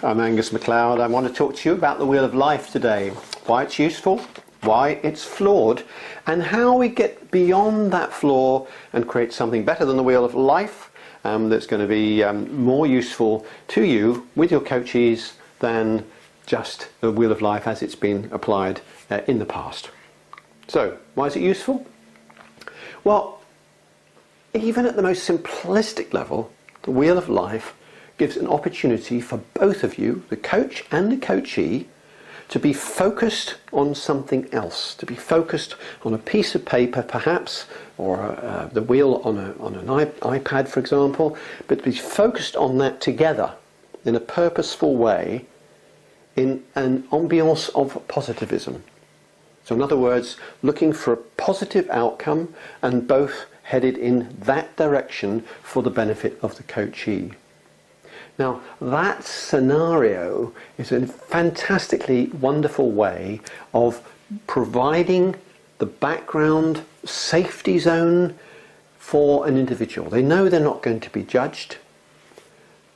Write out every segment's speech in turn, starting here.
I'm Angus MacLeod. I want to talk to you about the Wheel of Life today. Why it's useful, why it's flawed, and how we get beyond that flaw and create something better than the Wheel of Life that's going to be more useful to you with your coachees than just the Wheel of Life as it's been applied in the past. So, why is it useful? Well, even at the most simplistic level, the Wheel of Life gives an opportunity for both of you, the coach and the coachee, to be focused on something else, to be focused on a piece of paper perhaps, or the wheel on an iPad for example, but to be focused on that together in a purposeful way in an ambience of positivism. So in other words, looking for a positive outcome and both headed in that direction for the benefit of the coachee. Now, that scenario is a fantastically wonderful way of providing the background safety zone for an individual. They know they're not going to be judged.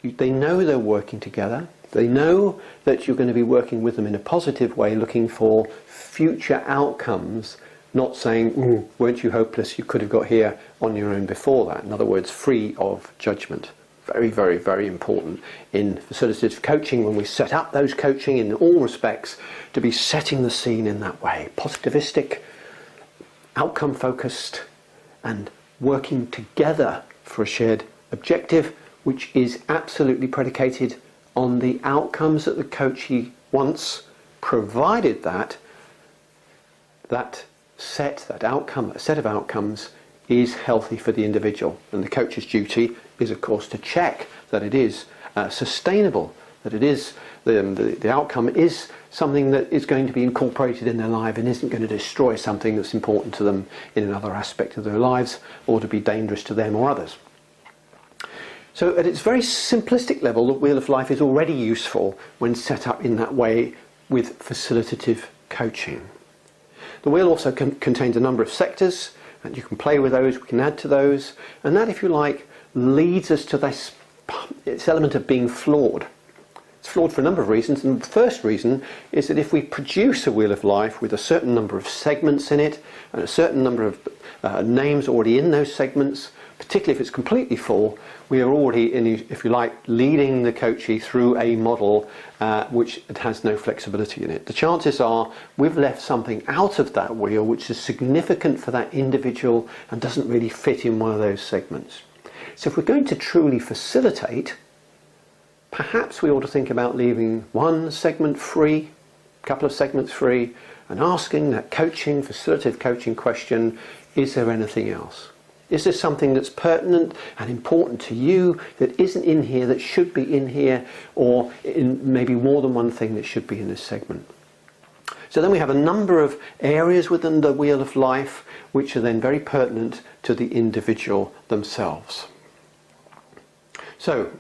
They know they're working together. They know that you're going to be working with them in a positive way, looking for future outcomes, not saying, weren't you hopeless, you could have got here on your own before that. In other words, free of judgment. Very, very, very important in facilitative coaching when we set up those coaching in all respects to be setting the scene in that way. Positivistic, outcome focused, and working together for a shared objective which is absolutely predicated on the outcomes that the coachee wants, provided that set of outcomes is healthy for the individual. And the coach's duty is, of course, to check that it is sustainable, that it is the outcome is something that is going to be incorporated in their life and isn't going to destroy something that's important to them in another aspect of their lives or to be dangerous to them or others. So at its very simplistic level, the Wheel of Life is already useful when set up in that way with facilitative coaching. The wheel also contains a number of sectors, and you can play with those, we can add to those, and that, if you like, leads us to this element of being flawed. It's flawed for a number of reasons, and the first reason is that if we produce a Wheel of Life with a certain number of segments in it, and a certain number of names already in those segments, particularly if it's completely full, we are already, if you like, leading the coachee through a model which has no flexibility in it. The chances are we've left something out of that wheel which is significant for that individual and doesn't really fit in one of those segments. So if we're going to truly facilitate, perhaps we ought to think about leaving one segment free, a couple of segments free, and asking that facilitative coaching question, is there anything else? Is there something that's pertinent and important to you that isn't in here that should be in here, or in maybe more than one thing that should be in this segment? So then we have a number of areas within the Wheel of Life which are then very pertinent to the individual themselves. So,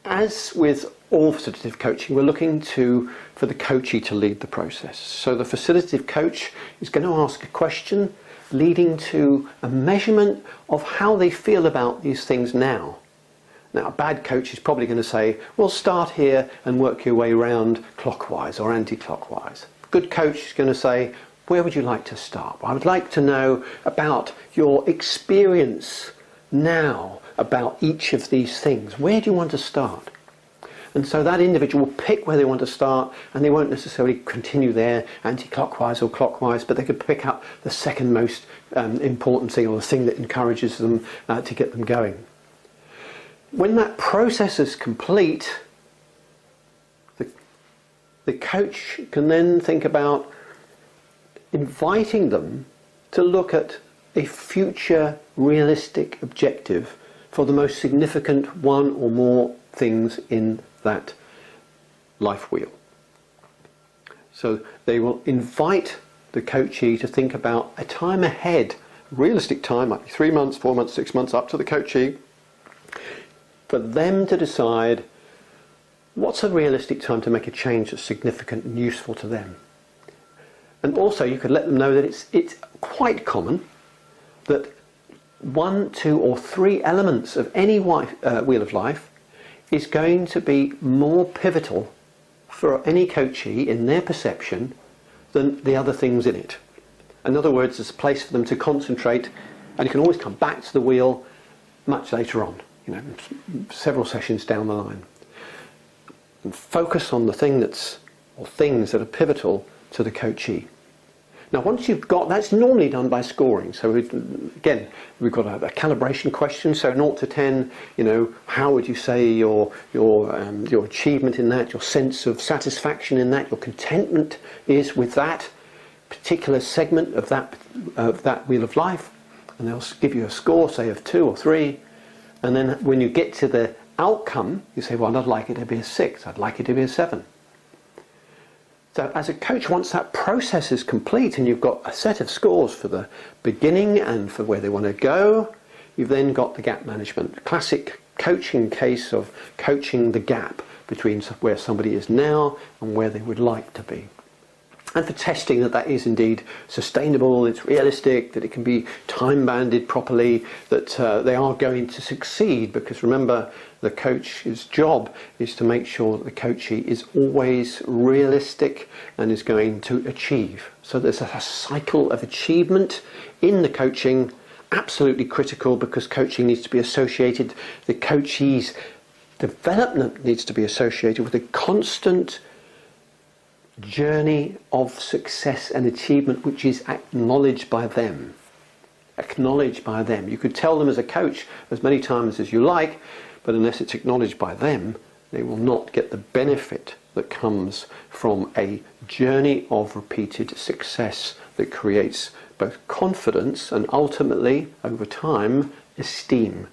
as with all facilitative coaching, we're looking for the coachee to lead the process. So the facilitative coach is going to ask a question leading to a measurement of how they feel about these things now. Now, a bad coach is probably going to say, well, start here and work your way around clockwise or anti-clockwise. A good coach is going to say, where would you like to start? I would like to know about your experience now about each of these things. Where do you want to start? And so that individual will pick where they want to start, and they won't necessarily continue there anti-clockwise or clockwise, but they could pick up the second most important thing, or the thing that encourages them to get them going. When that process is complete, the coach can then think about inviting them to look at a future realistic objective for the most significant one or more things in that life wheel. So they will invite the coachee to think about a time ahead, realistic time, might be 3 months, 4 months, 6 months, up to the coachee, for them to decide what's a realistic time to make a change that's significant and useful to them. And also you could let them know that it's quite common that 1, 2 or 3 elements of any Wheel of Life is going to be more pivotal for any coachee in their perception than the other things in it. In other words, it's a place for them to concentrate, and you can always come back to the wheel much later on, several sessions down the line, and focus on the things that are pivotal to the coachee. Now, once you've got, that's normally done by scoring. So again, we've got a calibration question. So 0 to 10, how would you say your achievement in that, your sense of satisfaction in that, your contentment is with that particular segment of that wheel of life, and they'll give you a score, say of 2 or 3, and then when you get to the outcome, you say, well, I'd like it to be a 6, I'd like it to be a 7. So as a coach, once that process is complete and you've got a set of scores for the beginning and for where they want to go, you've then got the gap management. Classic coaching case of coaching the gap between where somebody is now and where they would like to be. And for testing that is indeed sustainable, it's realistic, that it can be time-banded properly, that they are going to succeed, because remember, the coach's job is to make sure that the coachee is always realistic and is going to achieve. So there's a cycle of achievement in the coaching, absolutely critical, because coaching needs to be associated, the coachee's development needs to be associated with a constant journey of success and achievement which is acknowledged by them. Acknowledged by them. You could tell them as a coach as many times as you like, but unless it's acknowledged by them, they will not get the benefit that comes from a journey of repeated success that creates both confidence and ultimately, over time, esteem.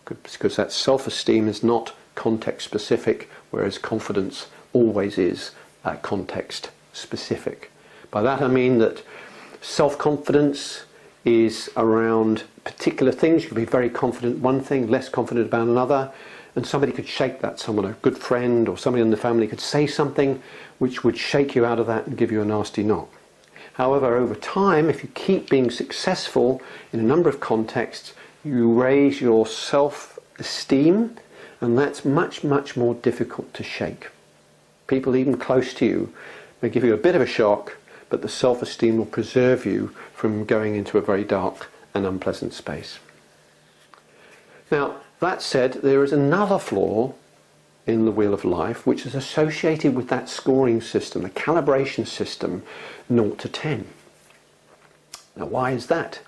Because that self-esteem is not context specific, whereas confidence always is context specific. By that I mean that self-confidence is around particular things. You can be very confident one thing, less confident about another, and somebody could shake that. Someone, a good friend or somebody in the family, could say something which would shake you out of that and give you a nasty knock. However, over time, if you keep being successful in a number of contexts, you raise your self-esteem, and that's much, much more difficult to shake. People even close to you may give you a bit of a shock, but the self-esteem will preserve you from going into a very dark and unpleasant space. Now, that said, there is another flaw in the Wheel of Life which is associated with that scoring system, the calibration system, 0 to 10. Now, why is that?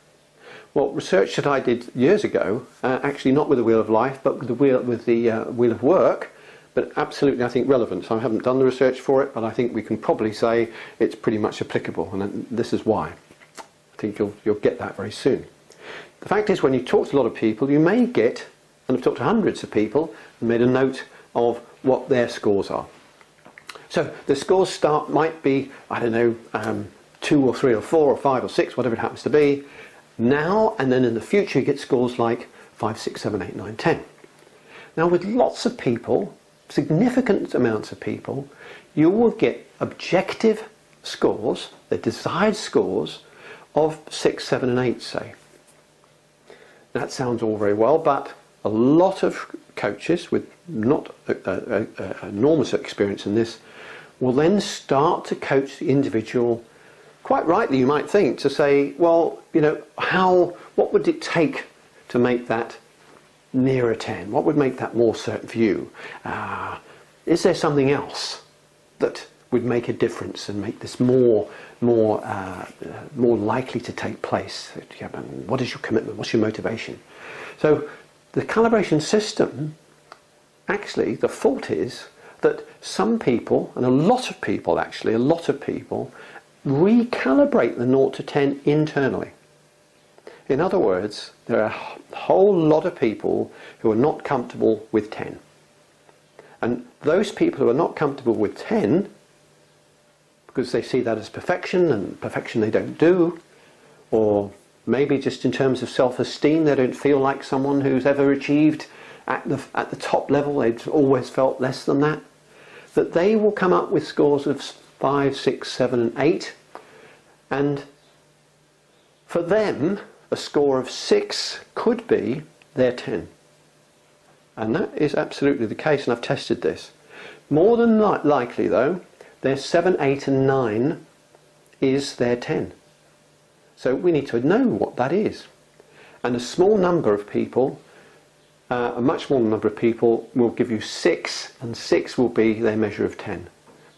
Well, research that I did years ago, actually not with the Wheel of Life, but with the Wheel of Work, but absolutely, I think, relevant. So I haven't done the research for it, but I think we can probably say it's pretty much applicable, and this is why. I think you'll get that very soon. The fact is, when you talk to a lot of people, you may get, and I've talked to hundreds of people, and made a note of what their scores are. So the scores might be, 2 or 3 or 4 or 5 or 6, whatever it happens to be, now, and then in the future you get scores like 5, 6, 7, 8, 9, 10. Now, with lots of people, significant amounts of people, you will get objective scores, the desired scores, of 6, 7 and 8, say. That sounds all very well, but a lot of coaches with not enormous experience in this will then start to coach the individual, quite rightly you might think, to say, well, what would it take to make that nearer 10? What would make that more certain for you? Is there something else that would make a difference and make this more likely to take place? What is your commitment? What's your motivation? So the calibration system, actually, the fault is that some people, and a lot of people, recalibrate the 0 to 10 internally. In other words, there are a whole lot of people who are not comfortable with 10. And those people who are not comfortable with 10, because they see that as perfection, and perfection they don't do, or maybe just in terms of self-esteem, they don't feel like someone who's ever achieved at the top level, they've always felt less than that, that they will come up with scores of 5, 6, 7 and 8, and for them, a score of 6 could be their 10. And that is absolutely the case, and I've tested this. More than likely, though, their 7, 8 and 9 is their 10. So we need to know what that is. And a small number of people, a much smaller number of people will give you 6, and 6 will be their measure of 10.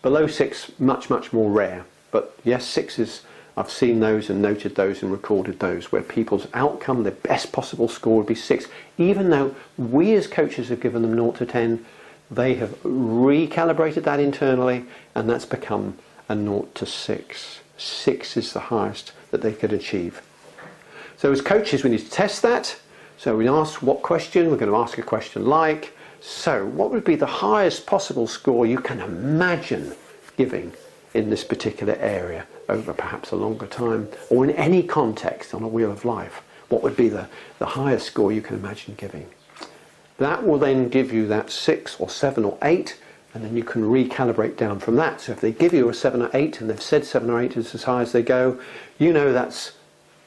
Below 6, much, much more rare. But yes, 6 is, I've seen those and noted those and recorded those, where people's outcome, their best possible score would be 6. Even though we as coaches have given them 0 to 10, they have recalibrated that internally, and that's become a 0 to 6. 6 is the highest that they could achieve. So as coaches, we need to test that. So we ask what question. We're going to ask a question like, so what would be the highest possible score you can imagine giving in this particular area over perhaps a longer time, or in any context on a wheel of life? What would be the highest score you can imagine giving? That will then give you that 6 or 7 or 8, and then you can recalibrate down from that. So if they give you a 7 or 8, and they've said 7 or 8 is as high as they go, you know that's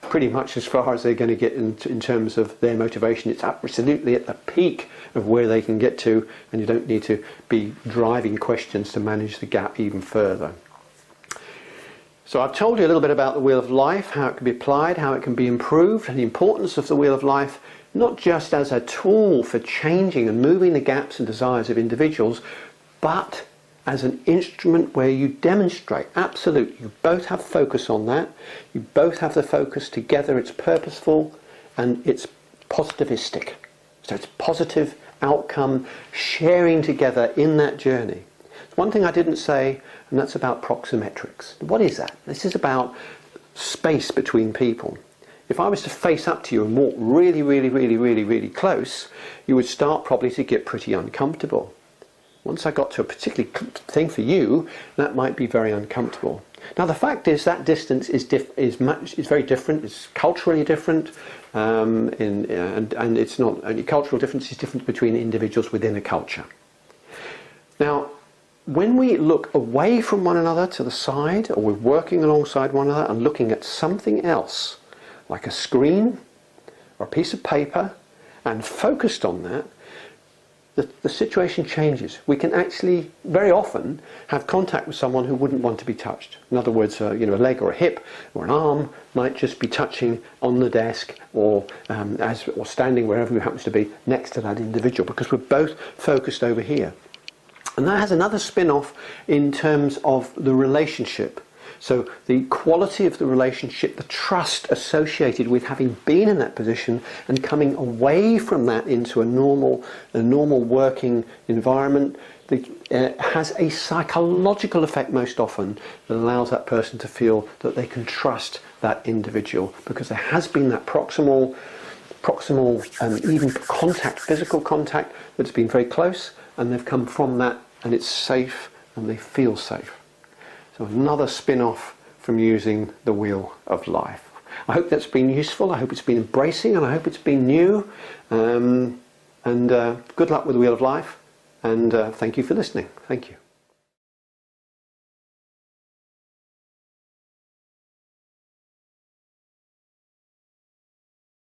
pretty much as far as they're going to get in terms of their motivation. It's absolutely at the peak of where they can get to, and you don't need to be driving questions to manage the gap even further. So I've told you a little bit about the Wheel of Life, how it can be applied, how it can be improved, and the importance of the Wheel of Life, not just as a tool for changing and moving the gaps and desires of individuals, but as an instrument where you demonstrate, absolutely, you both have focus on that, you both have the focus together, it's purposeful and it's positivistic. So it's positive outcome, sharing together in that journey. One thing I didn't say, and that's about proximetrics. What is that? This is about space between people. If I was to face up to you and walk really, really, really, really, really close, you would start probably to get pretty uncomfortable. Once I got to a particular thing for you, that might be very uncomfortable. Now the fact is that distance is very different. It's culturally different, and it's not only cultural difference. It's different between individuals within a culture. Now, when we look away from one another to the side, or we're working alongside one another and looking at something else, like a screen or a piece of paper, and focused on that, the situation changes. We can actually very often have contact with someone who wouldn't want to be touched. In other words, a leg or a hip or an arm might just be touching on the desk or standing wherever it happens to be next to that individual, because we're both focused over here. And that has another spin-off in terms of the relationship. So the quality of the relationship, the trust associated with having been in that position and coming away from that into a normal working environment, has a psychological effect most often that allows that person to feel that they can trust that individual, because there has been that proximal even contact, physical contact, that's been very close, and they've come from that, and it's safe and they feel safe. So another spin-off from using the Wheel of Life. I hope that's been useful. I hope it's been embracing, and I hope it's been new. Good luck with the Wheel of Life, and thank you for listening. Thank you.